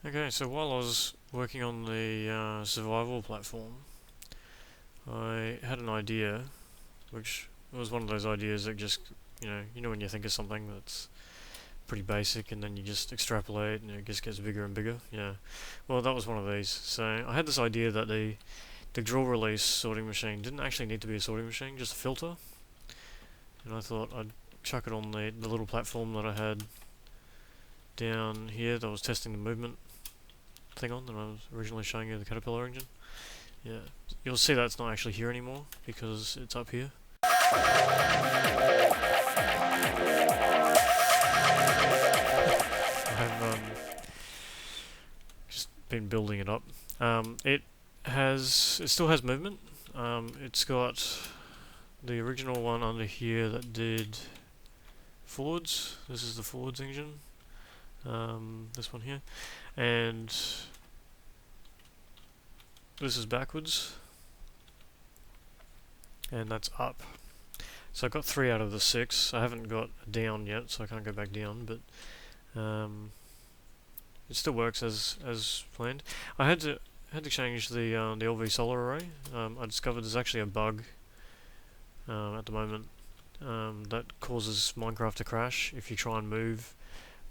Okay, so while I was working on the survival platform, I had an idea, which was one of those ideas that just, you know when you think of something that's pretty basic and then you just extrapolate and it just gets bigger and bigger. Yeah. Well, that was one of these. So I had this idea that the drill release sorting machine didn't actually need to be a sorting machine, just a filter. And I thought I'd chuck it on the little platform that I had down here that was testing the movement thing on that I was originally showing you, the Caterpillar engine. Yeah, you'll see that it's not actually here anymore because it's up here. I've just been building it up. It still has movement. It's got the original one under here that did forwards. This is the forwards engine. This one here, and this is backwards, and that's up. So I got 3 out of the 6. I haven't got down yet, so I can't go back down, but it still works as planned. I had to change the LV solar array. I discovered there's actually a bug at the moment that causes Minecraft to crash if you try and move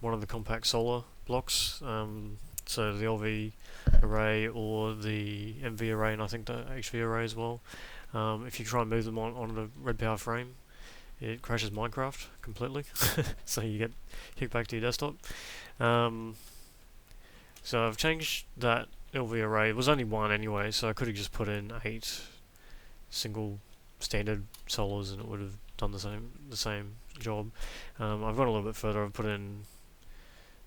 one of the compact solar blocks. So the LV array or the MV array, and I think the HV array as well. If you try and move them on the red power frame, it crashes Minecraft completely. So you get kicked back to your desktop. So I've changed that LV array. It was only 1 anyway, so I could have just put in 8 single standard solars and it would have done the same job. I've gone a little bit further. I've put in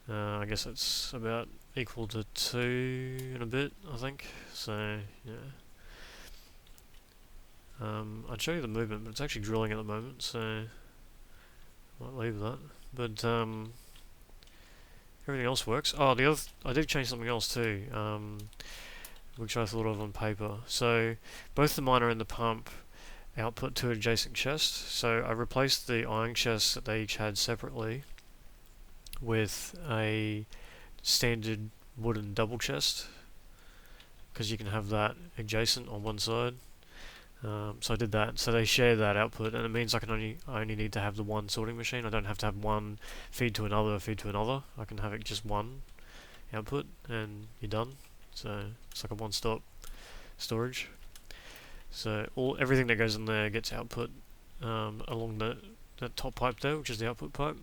I guess it's about equal to 2 and a bit, I think. So yeah. I'd show you the movement, but it's actually drilling at the moment, so I might leave that. But everything else works. Oh, I did change something else too, which I thought of on paper. So both the miner and the pump output to adjacent chests. So I replaced the iron chests that they each had separately with a standard wooden double chest, because you can have that adjacent on one side. So I did that. So they share that output, and it means I only need to have the one sorting machine. I don't have to have one feed to another, feed to another. I can have it just one output, and you're done. So it's like a one-stop storage. So everything that goes in there gets output along that top pipe there, which is the output pipe.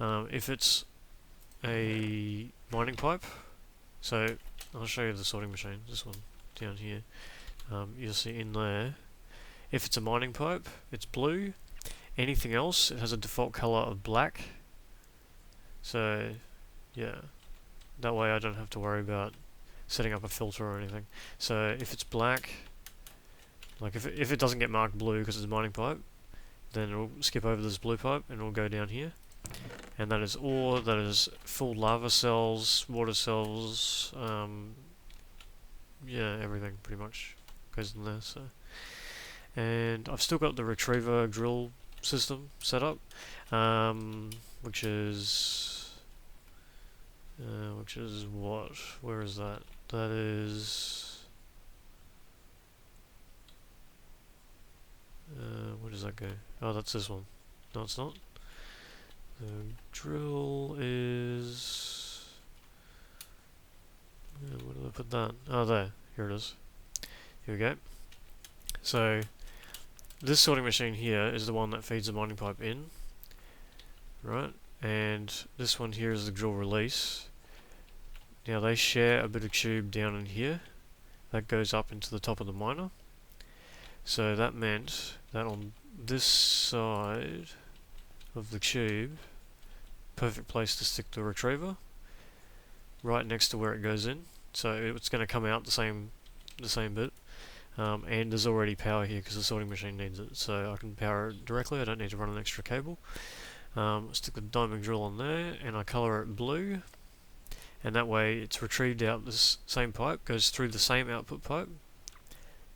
If it's a mining pipe, so I'll show you the sorting machine. This one down here. You'll see in there. If it's a mining pipe, it's blue. Anything else, it has a default color of black. So, yeah, that way I don't have to worry about setting up a filter or anything. So if it's black, like if it doesn't get marked blue because it's a mining pipe, then it'll skip over this blue pipe and it'll go down here. And that is ore, that is full lava cells, water cells, yeah, everything pretty much goes in there. So, and I've still got the retriever drill system set up, which is what? Where is that? That is where does that go? Oh, that's this one. No, it's not. The drill is where did I put that? Oh, there. Here it is. Here we go. So this sorting machine here is the one that feeds the mining pipe in, right? And this one here is the drill release. Now they share a bit of tube down in here that goes up into the top of the miner. So that meant that on this side of the tube, perfect place to stick the retriever, right next to where it goes in. So it's going to come out the same bit. And there's already power here because the sorting machine needs it, so I can power it directly. I don't need to run an extra cable. Stick the diamond drill on there, and I colour it blue, and that way it's retrieved out this same pipe, goes through the same output pipe,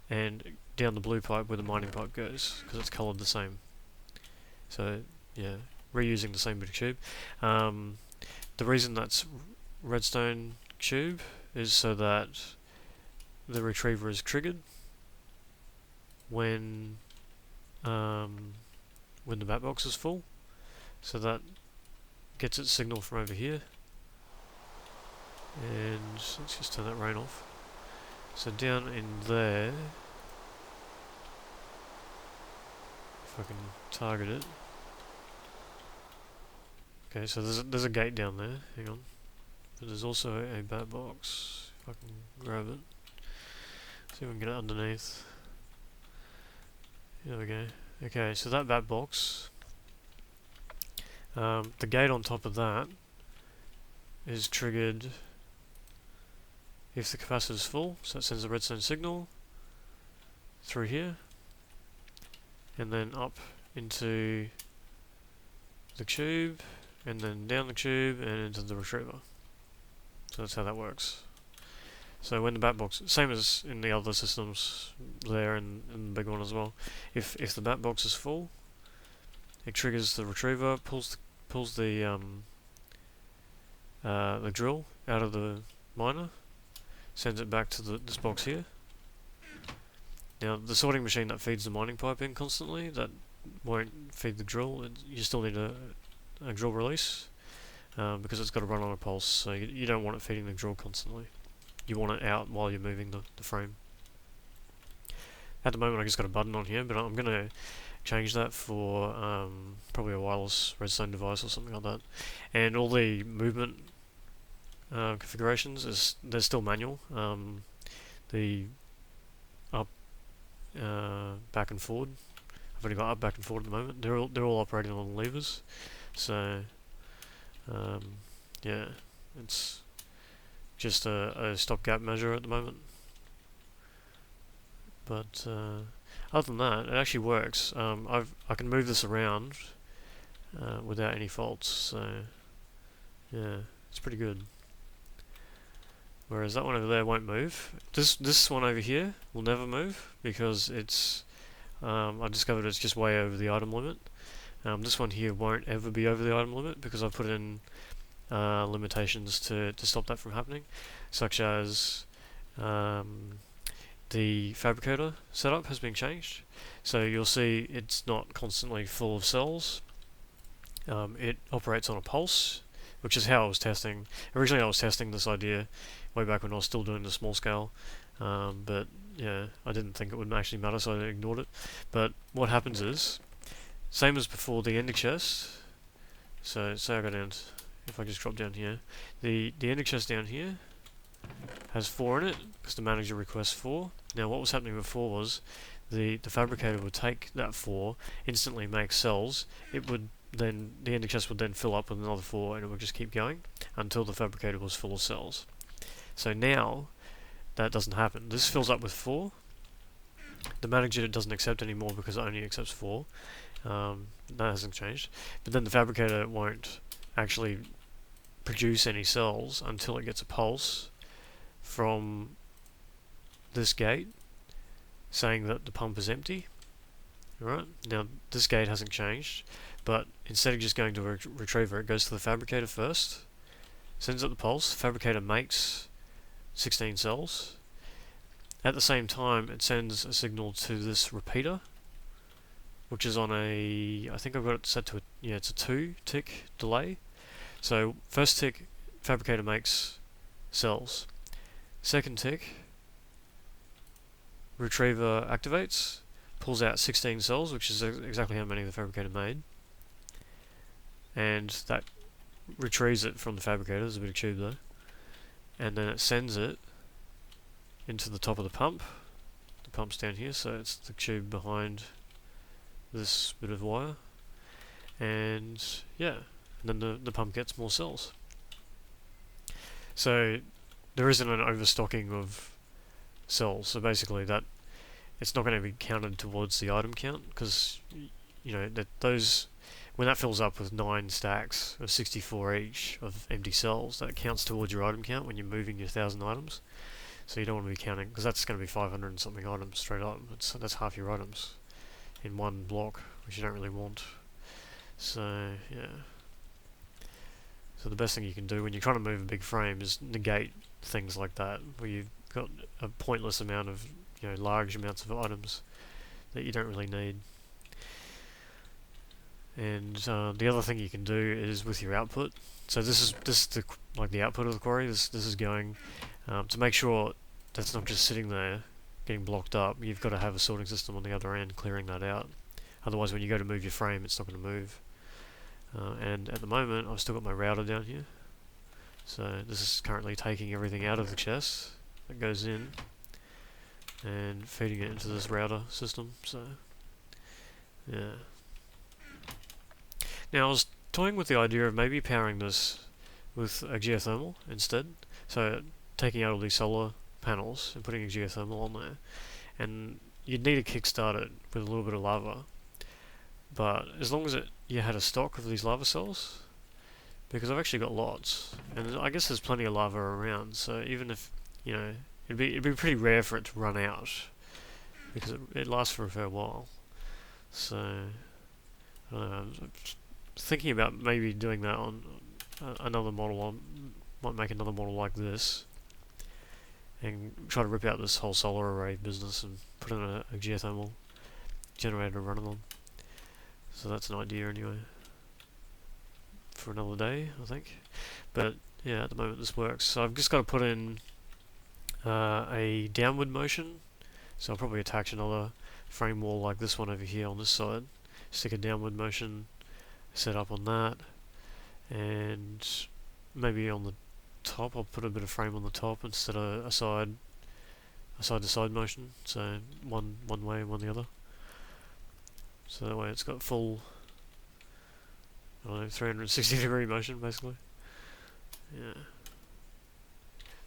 and down the blue pipe where the mining pipe goes, because it's coloured the same. So yeah, reusing the same bit of tube. The reason that's redstone cube is so that the retriever is triggered when the bat box is full. So that gets its signal from over here. And let's just turn that rain off. So down in there, if I can target it. Okay, so there's a gate down there. Hang on. But there's also a bat box. If I can grab it. See if we can get it underneath. There we go. Okay, so that bat box. The gate on top of that is triggered if the capacitor is full, so it sends a redstone signal through here and then up into the tube and then down the tube and into the retriever. So that's how that works. So when the bat box, same as in the other systems there and the big one as well, if the bat box is full, it triggers the retriever, pulls the drill out of the miner, sends it back to this box here. Now the sorting machine that feeds the mining pipe in constantly, that won't feed the drill. You still need a drill release because it's got to run on a pulse, so you don't want it feeding the drill constantly. You want it out while you're moving the frame. At the moment I just got a button on here, but I'm going to change that for probably a wireless redstone device or something like that. And all the movement configurations, they're still manual. The up, back and forward, I've only got up, back and forward at the moment. They're all operating on levers, so yeah, it's just a stopgap measure at the moment. But other than that, it actually works. I can move this around without any faults, so yeah, it's pretty good. Whereas that one over there won't move. This one over here will never move because it's I discovered it's just way over the item limit. This one here won't ever be over the item limit because I've put in limitations to stop that from happening, such as the fabricator setup has been changed, so you'll see it's not constantly full of cells. It operates on a pulse, which is how I was testing. Originally I was testing this idea way back when I was still doing the small scale, but yeah, I didn't think it would actually matter, so I ignored it. But what happens is, same as before, the ending chest. So say I go down, if I just drop down here, the ending chest down here has 4 in it because the manager requests 4. Now what was happening before was the fabricator would take that 4, instantly make cells. It would then, the ending chest would then fill up with another 4, and it would just keep going until the fabricator was full of cells. So now that doesn't happen. This fills up with 4. The manager doesn't accept anymore because it only accepts 4. That hasn't changed. But then the fabricator won't actually produce any cells until it gets a pulse from this gate saying that the pump is empty. Alright, now this gate hasn't changed, but instead of just going to a retriever, it goes to the fabricator first, sends out the pulse, fabricator makes 16 cells. At the same time, it sends a signal to this repeater, which is on a, I think I've got it set to a, yeah, it's a 2-tick delay. So first tick, fabricator makes cells. Second tick, retriever activates, pulls out 16 cells, which is exactly how many the fabricator made, and that retrieves it from the fabricator. There's a bit of tube there, and then it sends it into the top of the pump. The pump's down here, so it's the tube behind this bit of wire, and yeah, and then the pump gets more cells. So there isn't an overstocking of cells, so basically that it's not going to be counted towards the item count, because you know that those, when that fills up with 9 stacks of 64 each of empty cells, that counts towards your item count when you're moving your 1,000 items. So you don't want to be counting, because that's going to be 500 and something items straight up. That's half your items in one block, which you don't really want. So yeah. So the best thing you can do when you're trying to move a big frame is negate things like that, where you've got a pointless amount of, large amounts of items that you don't really need. And the other thing you can do is with your output. So this is the output of the query. This is going to make sure that's not just sitting there getting blocked up. You've got to have a sorting system on the other end clearing that out. Otherwise, when you go to move your frame, it's not going to move. And at the moment, I've still got my router down here. So this is currently taking everything out of the chest that goes in and feeding it into this router system. So yeah. Now I was toying with the idea of maybe powering this with a geothermal instead. So taking out all these solar panels and putting a geothermal on there. And you'd need to kickstart it with a little bit of lava. But as long as you had a stock of these lava cells, because I've actually got lots, and I guess there's plenty of lava around, so even if, it'd be pretty rare for it to run out, because it lasts for a fair while. So, I don't know, I'm thinking about maybe doing that on another model. I might make another model like this, and try to rip out this whole solar array business and put in a geothermal generator running on. So that's an idea anyway, for another day, I think. But yeah, at the moment this works. So I've just got to put in a downward motion. So I'll probably attach another frame wall like this one over here on this side. Stick a downward motion set up on that, and maybe on the top I'll put a bit of frame on the top instead of a side to side motion. So one way and one the other. So that way it's got full, 360 degree motion basically. Yeah.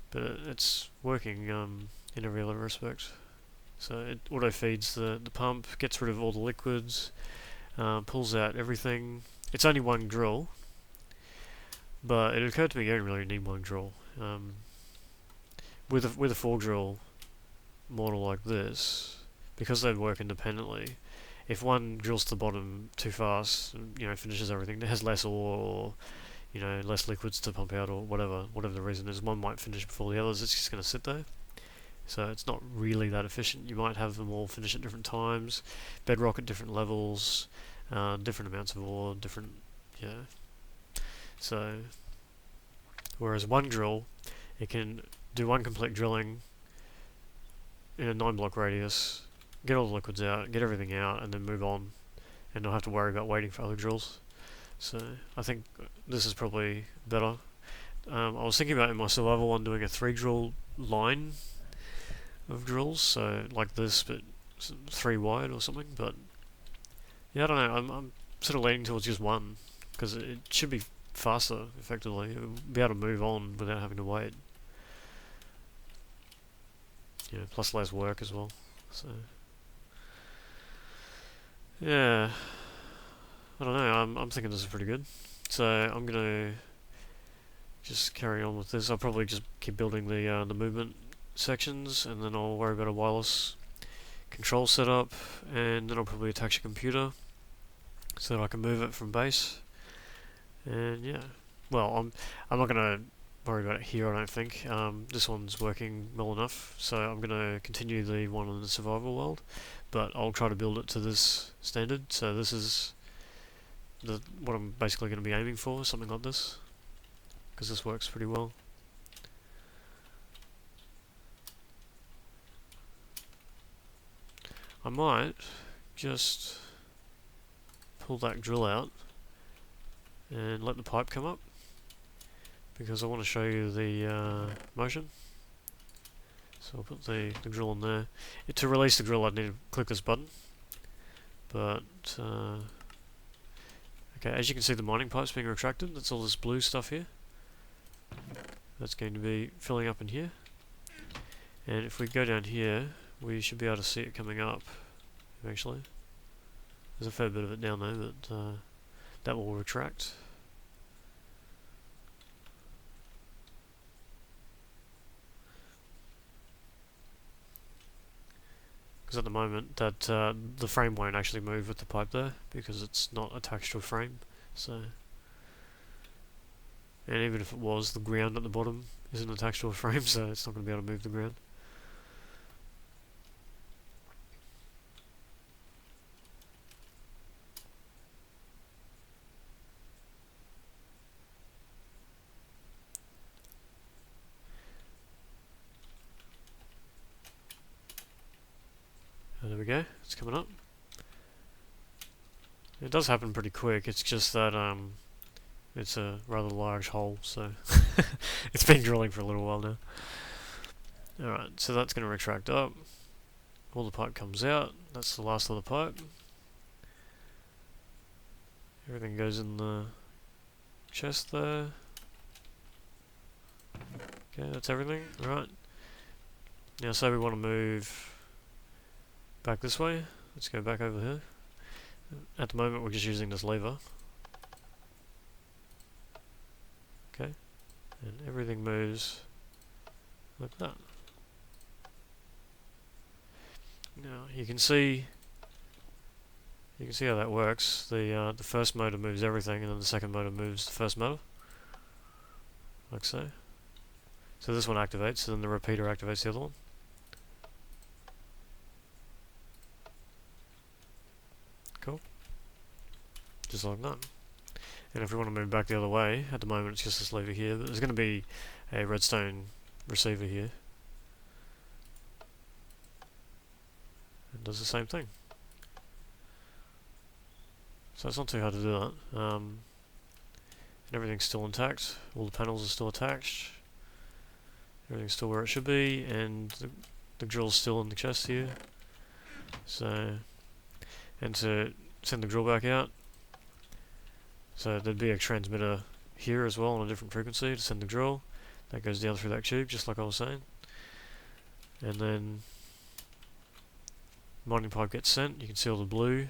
But it's working in every other respect. So it auto feeds the pump, gets rid of all the liquids, pulls out everything. It's only one drill, but it occurred to me you don't really need one drill. With a 4 drill model like this, because they work independently, if one drills to the bottom too fast, finishes everything, it has less ore, or less liquids to pump out, or whatever the reason is, one might finish before the others. It's just going to sit there. So it's not really that efficient. You might have them all finish at different times, bedrock at different levels, different amounts of ore, So, whereas one drill, it can do one complete drilling in a 9-block radius, get all the liquids out, get everything out, and then move on, and not have to worry about waiting for other drills. So I think this is probably better. I was thinking about in my survival one doing a 3-drill line of drills, so like this, but 3 wide or something. But yeah, I don't know. I'm sort of leaning towards just one, because it should be faster, effectively. It'll be able to move on without having to wait. Plus less work as well. So yeah, I don't know. I'm thinking this is pretty good. So I'm gonna just carry on with this. I'll probably just keep building the movement sections, and then I'll worry about a wireless control setup, and then I'll probably attach a computer so that I can move it from base. And yeah, well, I'm not gonna worry about it here, I don't think. This one's working well enough, so I'm gonna continue the one in the survival world, but I'll try to build it to this standard. So this is what I'm basically going to be aiming for, something like this, because this works pretty well. I might just pull that drill out and let the pipe come up, because I want to show you the motion. So I'll put the drill on there. To release the drill, I'd need to click this button. But okay, as you can see, the mining pipe's being retracted. That's all this blue stuff here. That's going to be filling up in here. And if we go down here, we should be able to see it coming up eventually. There's a fair bit of it down there, but that will retract. Because at the moment, that the frame won't actually move with the pipe there, because it's not attached to a frame. So, and even if it was, the ground at the bottom isn't attached to a frame, so it's not going to be able to move the ground. There we go, it's coming up. It does happen pretty quick, it's just that it's a rather large hole, so it's been drilling for a little while now. Alright, so that's going to retract up. All the pipe comes out, that's the last of the pipe. Everything goes in the chest there. Okay, that's everything. Right. Now say we want to move back this way. Let's go back over here. At the moment we're just using this lever. Okay. And everything moves like that. Now you can see how that works. The first motor moves everything, and then the second motor moves the first motor, like so. So this one activates, and then the repeater activates the other one. Cool. Just like that. And if we want to move back the other way, at the moment it's just this lever here, but there's going to be a redstone receiver here. And does the same thing. So it's not too hard to do that. And everything's still intact, all the panels are still attached. Everything's still where it should be, and the drill's still in the chest here. So, and to send the drill back out, so there'd be a transmitter here as well on a different frequency to send the drill. That goes down through that tube, just like I was saying. And then mining pipe gets sent. You can see all the blue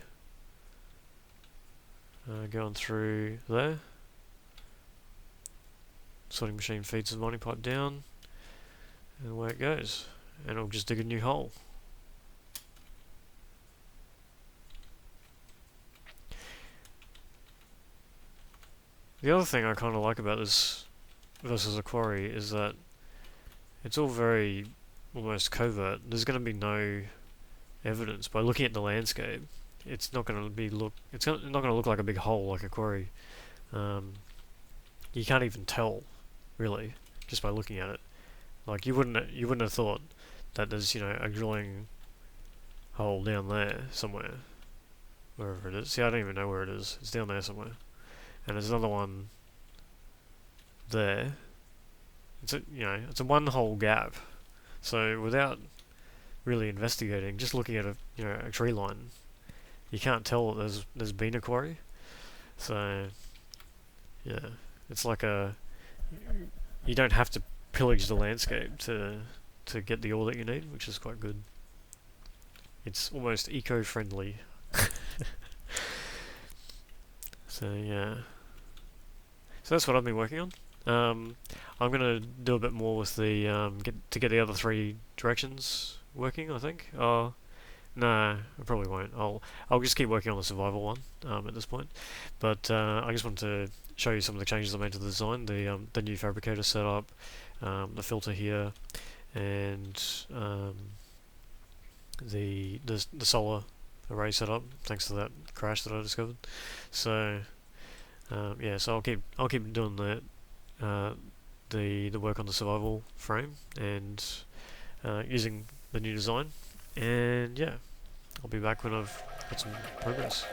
going through there. Sorting machine feeds the mining pipe down, and away it goes. And it'll just dig a new hole. The other thing I kind of like about this versus a quarry is that it's all very almost covert. There's going to be no evidence. By looking at the landscape, it's not going to be it's not going to look like a big hole like a quarry. You can't even tell, really, just by looking at it. Like you wouldn't have thought that there's a drilling hole down there somewhere, wherever it is. See, I don't even know where it is. It's down there somewhere, and there's another one there. It's a one hole gap. So without really investigating, just looking at a tree line, you can't tell that there's been a quarry. So yeah, it's like you don't have to pillage the landscape to get the ore that you need, which is quite good. It's almost eco-friendly. So yeah, so that's what I've been working on. I'm gonna do a bit more with the get the other three directions working, I think. No, I probably won't. I'll just keep working on the survival one at this point. But I just wanted to show you some of the changes I made to the design. The new fabricator setup, the filter here, and the solar array setup. Thanks to that crash that I discovered. So yeah, so I'll keep doing that. The work on the survival frame and using the new design, and yeah, I'll be back when I've got some progress.